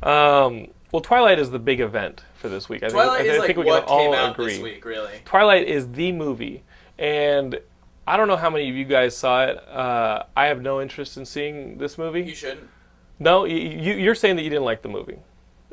Well, Twilight is the big event for this week. Twilight is I like think we what can all came out agree. this week, really. Twilight is the movie, and I don't know how many of you guys saw it. I have no interest in seeing this movie. You shouldn't. No, you're saying that you didn't like the movie.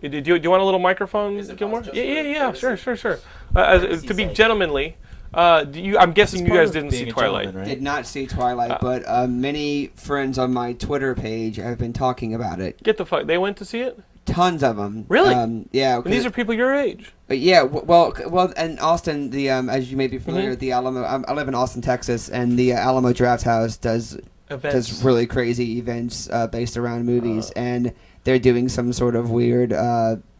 Do you want a little microphone, Is it Gilmore? just Yeah. for Sure. To be gentlemanly, I'm guessing you guys didn't see Twilight. Right? Did not see Twilight, but many friends on my Twitter page have been talking about it. Get the fuck. They went to see it? Tons of them. Really? Yeah. And these are people your age. Yeah. Well, and Austin, the as you may be familiar with the Alamo. I live in Austin, Texas, and the Alamo Draft House does really crazy events based around movies, and they're doing some sort of weird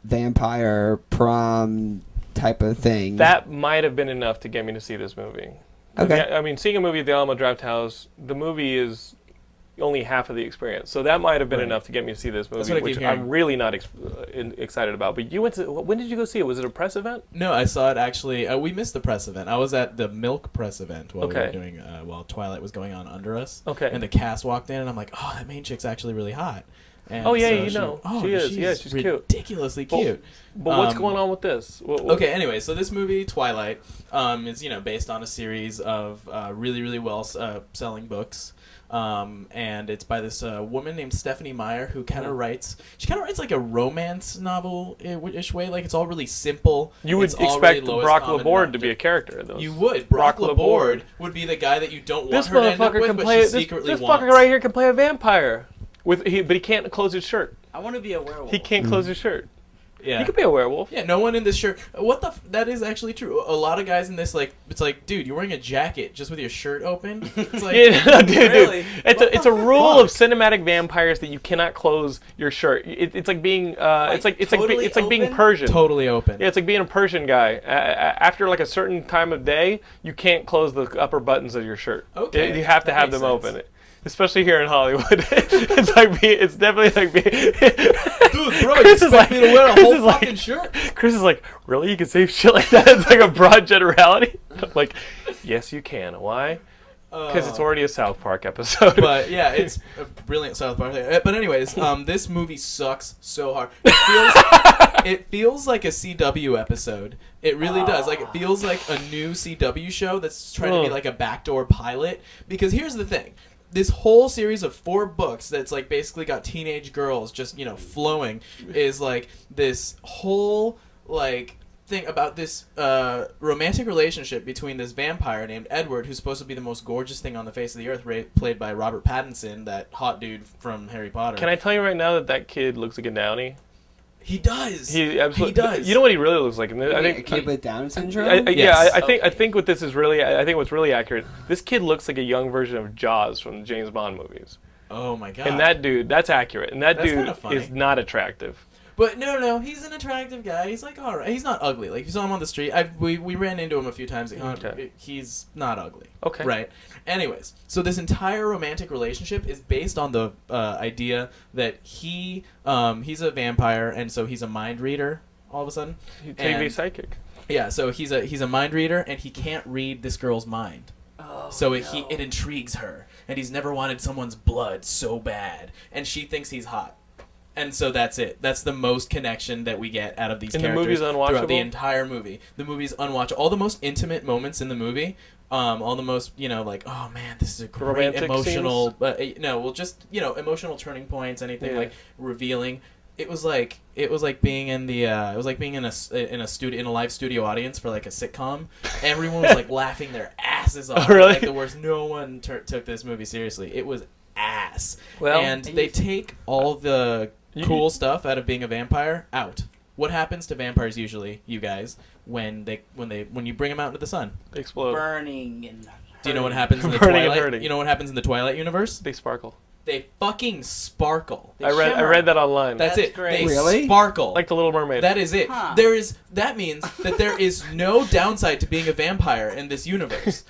vampire prom type of thing. That might have been enough to get me to see this movie. Okay. I mean, seeing a movie at the Alamo Draft House, the movie is only half of the experience. So that might have been enough to get me to see this movie, which I'm really not excited about. But you went to, when did you go see it? Was it a press event? No, I saw it actually. We missed the press event. I was at the Milk press event while we were doing, while Twilight was going on under us. Okay. And the cast walked in, and I'm like, oh, that main chick's actually really hot. And she is. Yeah, she's cute. Ridiculously cute. But what's going on with this? Okay, anyway, so this movie, Twilight, is based on a series of really, really well selling books. And it's by this woman named Stephanie Meyer who kind of writes like a romance novel-ish way. Like, it's all really simple. You would expect really Brock LeBoard to be a character in those. You would. Brock LeBoard would be the guy that you don't want her to end up with, but she secretly wants. This fucker right here can play a vampire. But he can't close his shirt. I want to be a werewolf. He can't close his shirt. Yeah. He could be a werewolf. Yeah, no one in this shirt. That is actually true. A lot of guys in this, it's like, dude, you're wearing a jacket just with your shirt open. It's like, dude. It's a rule of cinematic vampires that you cannot close your shirt. It's like being it's like being Persian. Totally open. Yeah, it's like being a Persian guy. After like a certain time of day, you can't close the upper buttons of your shirt. Okay, you have to have them open. Especially here in Hollywood, it's definitely like being. Dude, bro, you expect me to wear a whole fucking shirt? Chris is like, really? You can say shit like that? It's like a broad generality. I'm like, yes, you can. Why? Because it's already a South Park episode. But yeah, it's a brilliant South Park thing. But anyways, this movie sucks so hard. It feels like a CW episode. It really does. Like, it feels like a new CW show that's trying to be like a backdoor pilot. Because here's the thing. This whole series of 4 books that's like basically got teenage girls just flowing is like this whole like thing about this romantic relationship between this vampire named Edward, who's supposed to be the most gorgeous thing on the face of the earth, played by Robert Pattinson, that hot dude from Harry Potter. Can I tell you right now that kid looks like a Downy? He does. He absolutely does. You know what he really looks like? I think a kid with Down syndrome. I think what this is really. I think what's really accurate. This kid looks like a young version of Jaws from the James Bond movies. Oh my god! And that dude, that's accurate. And that's dude is not attractive. But no, he's an attractive guy. He's like all right. He's not ugly. Like, you saw him on the street. We ran into him a few times. Okay. He's not ugly. Okay. Right. Anyways, so this entire romantic relationship is based on the idea that he's a vampire, and so he's a mind reader. All of a sudden, TV psychic. Yeah. So he's a mind reader, and he can't read this girl's mind. So it intrigues her, and he's never wanted someone's blood so bad, and she thinks he's hot. And so that's it. That's the most connection that we get out of these characters. The movie's unwatchable? Throughout the entire movie. The movie's unwatchable. All the most intimate moments in the movie, all the most, like, oh man, this is a great romantic emotional, emotional turning points, anything like revealing. It was like being in the in a live studio audience for like a sitcom. Everyone was like laughing their asses off. Oh, really? Like the worst. No one took this movie seriously. It was ass. Well, and they take all the cool stuff out of being a vampire out. What happens to vampires usually, you guys, when you bring them out into the sun? They explode. Burning and hurting. Do you know what happens in the Twilight? You know what happens in the Twilight universe? They sparkle. They fucking sparkle. I read that online. That's it. Great. They sparkle. Like the Little Mermaid. That is it. Huh. That means that there is no downside to being a vampire in this universe.